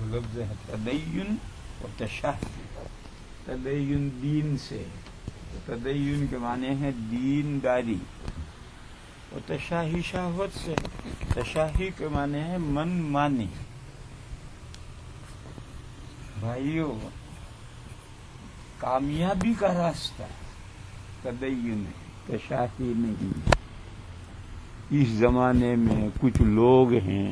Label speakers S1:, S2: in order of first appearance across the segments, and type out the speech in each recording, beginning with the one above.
S1: لفظ ہے تدین و تشہی. تدین دین سے، تدین کے معنی ہے دین داری، اور تشہی شہوت سے. تشہی کے معنی ہے من مانی. بھائیو، کامیابی کا راستہ تدین ہے، تشہی نہیں. اس زمانے میں کچھ لوگ ہیں،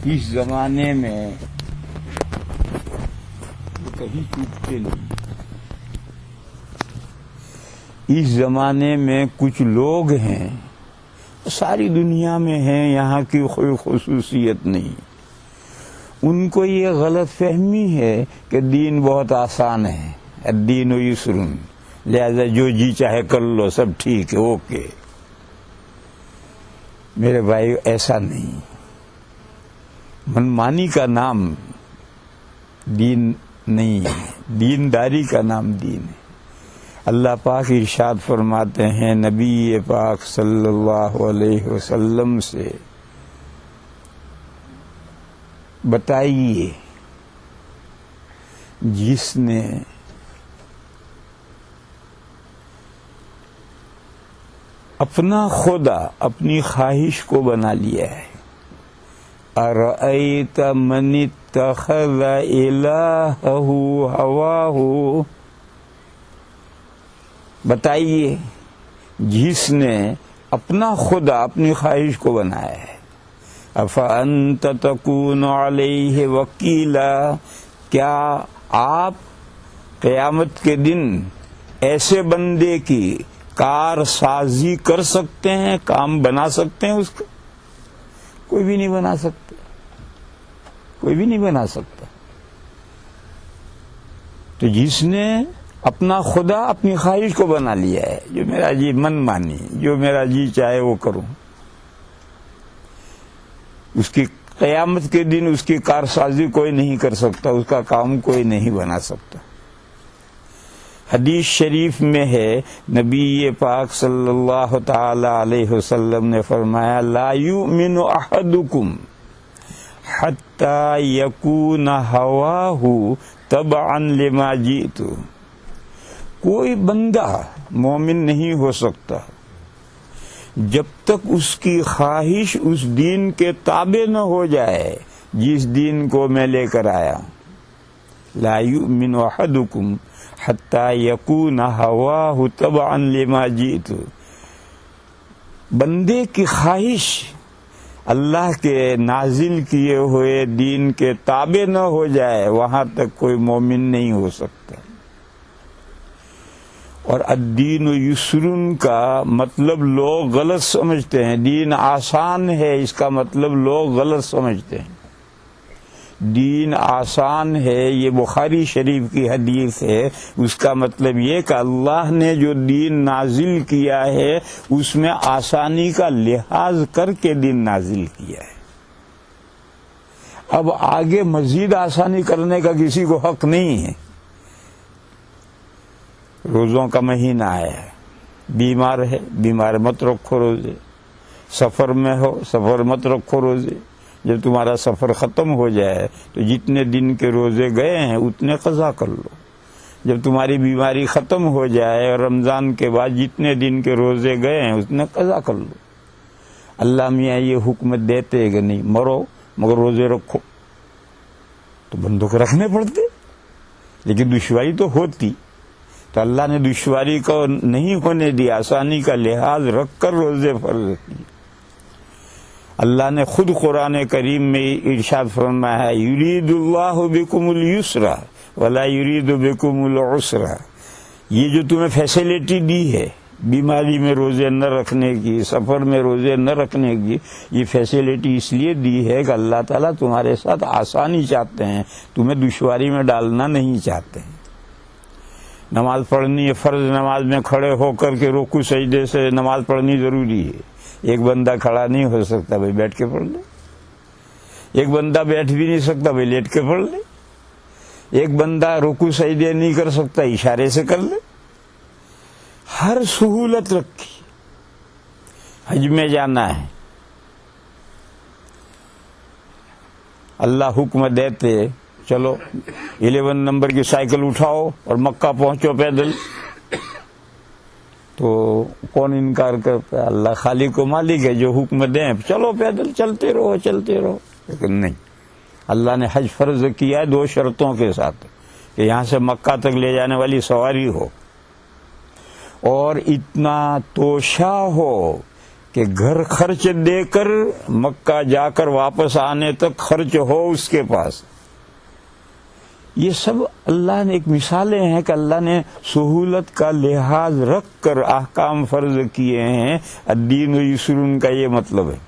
S1: اس زمانے میں وہ کہیں چوکتے نہیں. اس زمانے میں کچھ لوگ ہیں، ساری دنیا میں ہیں، یہاں کی کوئی خصوصیت نہیں. ان کو یہ غلط فہمی ہے کہ دین بہت آسان ہے، الدین یسر، لہذا جو جی چاہے کر لو، سب ٹھیک ہے، اوکے. میرے بھائی ایسا نہیں. منمانی کا نام دین نہیں ہے، دینداری کا نام دین ہے. اللہ پاک ارشاد فرماتے ہیں نبی پاک صلی اللہ علیہ وسلم سے، بتائیے جس نے اپنا خدا اپنی خواہش کو بنا لیا ہے. ارأیت من اتخذ الہہ ہواہ، بتائیے جس نے اپنا خدا اپنی خواہش کو بنایا ہے. افانت تکون علیہ وکیلا، کیا آپ قیامت کے دن ایسے بندے کی کار سازی کر سکتے ہیں، کام بنا سکتے ہیں؟ اس کا کوئی بھی نہیں بنا سکتا، کوئی بھی نہیں بنا سکتا. تو جس نے اپنا خدا اپنی خواہش کو بنا لیا ہے، جو میرا جی من مانی، جو میرا جی چاہے وہ کروں، اس کی قیامت کے دن اس کی کارسازی کوئی نہیں کر سکتا، اس کا کام کوئی نہیں بنا سکتا. حدیث شریف میں ہے، نبی پاک صلی اللہ تعالی علیہ وسلم نے فرمایا، لا یؤمن احدکم حتی یکون ہواہ تبعا لما جئت. کوئی بندہ مومن نہیں ہو سکتا جب تک اس کی خواہش اس دین کے تابع نہ ہو جائے جس دین کو میں لے کر آیا. لا یؤمن احدکم حتی یکون ہواہ تبعا لما جئت. بندے کی خواہش اللہ کے نازل کیے ہوئے دین کے تابع نہ ہو جائے، وہاں تک کوئی مومن نہیں ہو سکتا. اور الدین یسرن کا مطلب لوگ غلط سمجھتے ہیں. دین آسان ہے، اس کا مطلب لوگ غلط سمجھتے ہیں. دین آسان ہے، یہ بخاری شریف کی حدیث ہے. اس کا مطلب یہ کہ اللہ نے جو دین نازل کیا ہے اس میں آسانی کا لحاظ کر کے دین نازل کیا ہے. اب آگے مزید آسانی کرنے کا کسی کو حق نہیں ہے. روزوں کا مہینہ ہے، بیمار ہے، بیمار مت رکھو روزے. سفر میں ہو، سفر مت رکھو روزے. جب تمہارا سفر ختم ہو جائے تو جتنے دن کے روزے گئے ہیں اتنے قضا کر لو. جب تمہاری بیماری ختم ہو جائے اور رمضان کے بعد جتنے دن کے روزے گئے ہیں اتنے قضا کر لو. اللہ میاں یہ حکم دیتے کہ نہیں مرو مگر روزے رکھو، تو بندوں کو رکھنے پڑتے، لیکن دشواری تو ہوتی. تو اللہ نے دشواری کو نہیں ہونے دی، آسانی کا لحاظ رکھ کر روزے فرض کیے. اللہ نے خود قرآن کریم میں ارشاد فرمایا ہے، یرید اللہ بکم الیسر ولا یرید بکم العسر. یہ جو تمہیں فیسلٹی دی ہے بیماری میں روزے نہ رکھنے کی، سفر میں روزے نہ رکھنے کی، یہ فیسلٹی اس لیے دی ہے کہ اللہ تعالیٰ تمہارے ساتھ آسانی چاہتے ہیں، تمہیں دشواری میں ڈالنا نہیں چاہتے ہیں. نماز پڑھنی ہے، فرض نماز میں کھڑے ہو کر کے رکوع سجدے سے نماز پڑھنی ضروری ہے. ایک بندہ کھڑا نہیں ہو سکتا، بھائی بیٹھ کے پڑھ لے. ایک بندہ بیٹھ بھی نہیں سکتا، بھائی لیٹ کے پڑھ لے. ایک بندہ رکوع سجدے نہیں کر سکتا، اشارے سے کر لے. ہر سہولت رکھی. حج میں جانا ہے، اللہ حکم دیتے چلو 11 نمبر کی سائیکل اٹھاؤ اور مکہ پہنچو پیدل، تو کون انکار کرتا ہے؟ اللہ خالق و مالک ہے، جو حکم دیں چلو پیدل چلتے رہو چلتے رہو. لیکن نہیں، اللہ نے حج فرض کیا ہے 2 شرطوں کے ساتھ، کہ یہاں سے مکہ تک لے جانے والی سواری ہو، اور اتنا توشہ ہو کہ گھر خرچ دے کر مکہ جا کر واپس آنے تک خرچ ہو اس کے پاس. یہ سب اللہ نے ایک مثالیں ہیں کہ اللہ نے سہولت کا لحاظ رکھ کر احکام فرض کیے ہیں. الدین یسر کا یہ مطلب ہے.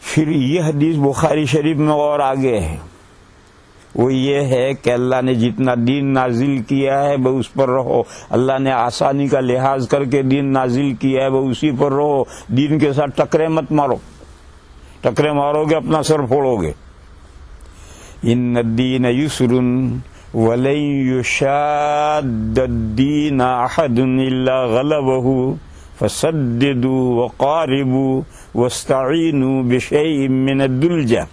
S1: پھر یہ حدیث بخاری شریف میں اور آگے ہے، وہ یہ ہے کہ اللہ نے جتنا دین نازل کیا ہے وہ اس پر رہو. اللہ نے آسانی کا لحاظ کر کے دین نازل کیا ہے، وہ اسی پر رہو. دین کے ساتھ ٹکرے مت مارو، ٹکرے مارو گے اپنا سر پھوڑو گے. ان الدین یسر ولن یشاد الدین احد الا غلبہ فسددوا وقاربوا واستعینوا بشیء من الدلجہ.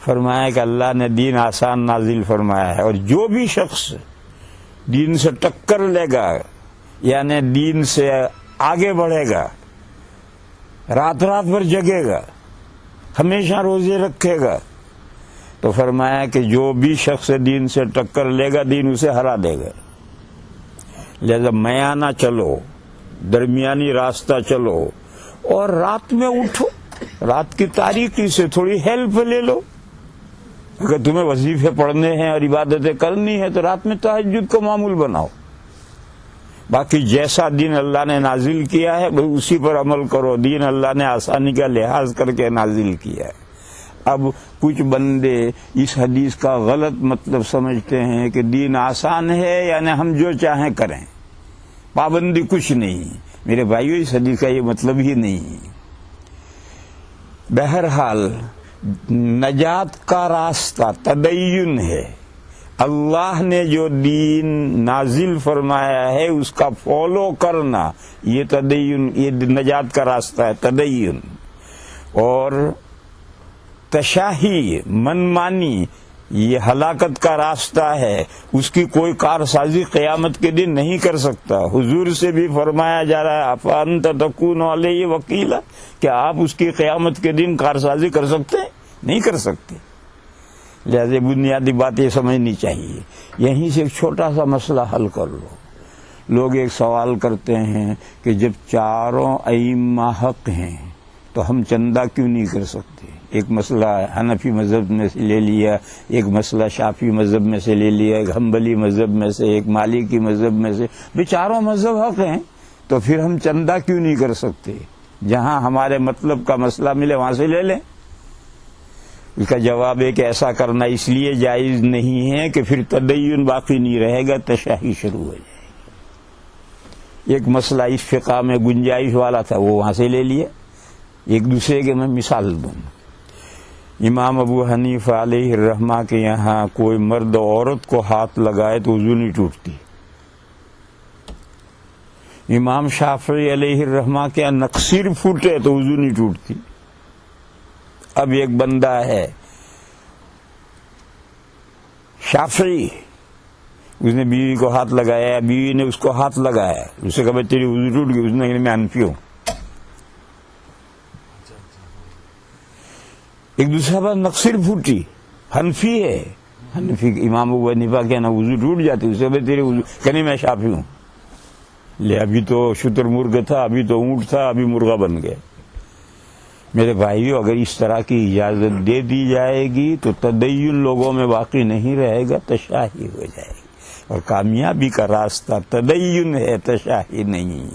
S1: فرمایا کہ اللہ نے دین آسان نازل فرمایا ہے، اور جو بھی شخص دین سے ٹکر لے گا، یعنی دین سے آگے بڑھے گا، رات رات بھر جگے گا، ہمیشہ روزے رکھے گا، تو فرمایا کہ جو بھی شخص دین سے ٹکر لے گا دین اسے ہرا دے گا. لہذا میانہ چلو، درمیانی راستہ چلو، اور رات میں اٹھو، رات کی تاریکی سے تھوڑی ہیلپ لے لو. اگر تمہیں وظیفے پڑھنے ہیں اور عبادتیں کرنی ہے تو رات میں تہجد کو معمول بناؤ. باقی جیسا دین اللہ نے نازل کیا ہے اسی پر عمل کرو. دین اللہ نے آسانی کا لحاظ کر کے نازل کیا ہے. اب کچھ بندے اس حدیث کا غلط مطلب سمجھتے ہیں کہ دین آسان ہے یعنی ہم جو چاہیں کریں، پابندی کچھ نہیں. میرے بھائیو، اس حدیث کا یہ مطلب ہی نہیں. بہرحال نجات کا راستہ تدین ہے. اللہ نے جو دین نازل فرمایا ہے اس کا فالو کرنا، یہ تدین، یہ نجات کا راستہ ہے. تدین اور تشاہی، منمانی، یہ ہلاکت کا راستہ ہے. اس کی کوئی کارسازی قیامت کے دن نہیں کر سکتا. حضور سے بھی فرمایا جا رہا ہے افانت تکون علیہ وکیلا، کہ آپ اس کی قیامت کے دن کارسازی کر سکتے ہیں؟ نہیں کر سکتے. لہذا بنیادی بات یہ سمجھنی چاہیے. یہیں سے ایک چھوٹا سا مسئلہ حل کر لو. لوگ ایک سوال کرتے ہیں کہ جب چاروں ائمہ حق ہیں تو ہم چندہ کیوں نہیں کر سکتے؟ ایک مسئلہ حنفی مذہب میں سے لے لیا، ایک مسئلہ شافعی مذہب میں سے لے لیا، ایک حنبلی مذہب میں سے، ایک مالکی مذہب میں سے. بھی چاروں مذہب حق ہیں تو پھر ہم چندہ کیوں نہیں کر سکتے؟ جہاں ہمارے مطلب کا مسئلہ ملے وہاں سے لے لیں. اس کا جواب ہے کہ ایسا کرنا اس لیے جائز نہیں ہے کہ پھر تدین باقی نہیں رہے گا، تشاہی شروع ہو جائے گی. ایک مسئلہ اس فقہ میں گنجائش والا تھا، وہ وہاں سے لے لیا. ایک دوسرے کے میں مثال دوں. امام ابو حنیفہ علیہ الرحمہ کے یہاں کوئی مرد عورت کو ہاتھ لگائے تو وضو نہیں ٹوٹتی. امام شافعی علیہ الرحمہ کے یہاں نقصیر پھوٹے تو وضو نہیں ٹوٹتی. اب ایک بندہ ہے شافعی، اس نے بیوی کو ہاتھ لگایا، بیوی نے اس کو ہاتھ لگایا، اسے کہا تیری وضو ٹوٹ گئی. اس نے کہا میں حنفی ہوں. ایک دوسرا بات نقصیر پھوٹی، حنفی ہے، حنفی امام ابو حنیفہ کے نا وضو ٹوٹ جاتی، اسے کہا تیری وضو، کہنی میں شافعی ہوں. لے ابھی تو شتر مرغ تھا، ابھی تو اونٹ تھا، ابھی مرغا بن گئے. میرے بھائیو، اگر اس طرح کی اجازت دے دی جائے گی تو تدین لوگوں میں باقی نہیں رہے گا، تشاہی ہو جائے گی. اور کامیابی کا راستہ تدین ہے، تشاہی نہیں.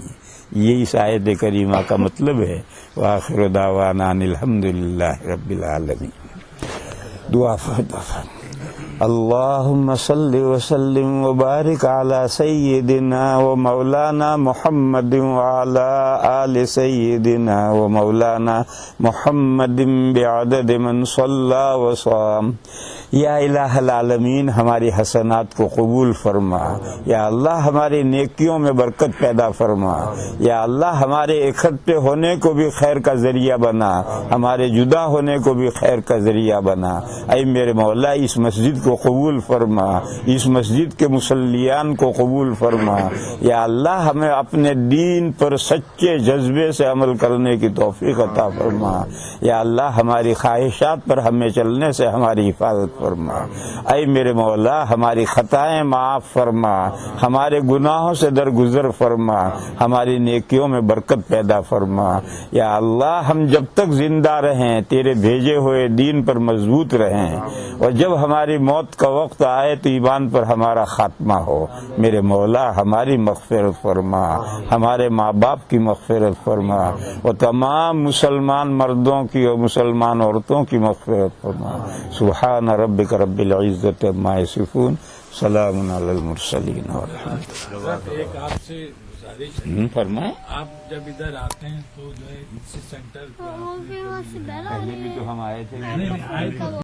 S1: یہ اس آیت کریمہ کا مطلب ہے. وآخر دعوانا ان الحمدللہ رب العالمین. دعا فرمائیں. اللهم صل وسلم وبارك على سيدنا ومولانا محمد وعلى آل سيدنا ومولانا محمد بعدد من صلى وصام یا الہ العالمین ہماری حسنات کو قبول فرما، یا اللہ ہماری نیکیوں میں برکت پیدا فرما، یا اللہ ہمارے اکٹھے ہونے کو بھی خیر کا ذریعہ بنا، ہمارے جدا ہونے کو بھی خیر کا ذریعہ بنا۔ اے میرے مولا اس مسجد کو قبول فرما، اس مسجد کے مصلیان کو قبول فرما، یا اللہ ہمیں اپنے دین پر سچے جذبے سے عمل کرنے کی توفیق عطا فرما، یا اللہ ہماری خواہشات پر ہمیں چلنے سے ہماری حفاظت فرما۔ اے میرے مولا ہماری خطائیں معاف فرما، ہمارے گناہوں سے درگزر فرما، ہماری نیکیوں میں برکت پیدا فرما۔ یا اللہ ہم جب تک زندہ رہیں تیرے بھیجے ہوئے دین پر مضبوط رہیں، اور جب ہماری موت کا وقت آئے تو ایمان پر ہمارا خاتمہ ہو۔ میرے مولا ہماری مغفرت فرما، ہمارے ماں باپ کی مغفرت فرما، اور تمام مسلمان مردوں کی اور مسلمان عورتوں کی مغفرت فرما۔ سبحان ربک رب العزت عما یصفون، سلام علی المرسلین والحمد للہ۔
S2: ایک آپ سے گزارش ہے،
S1: فرمائیں۔
S2: آپ جب ادھر آتے ہیں تو جو ہے اسی سینٹر
S1: پہلے بھی تو ہم آئے تھے۔
S2: آئے تھے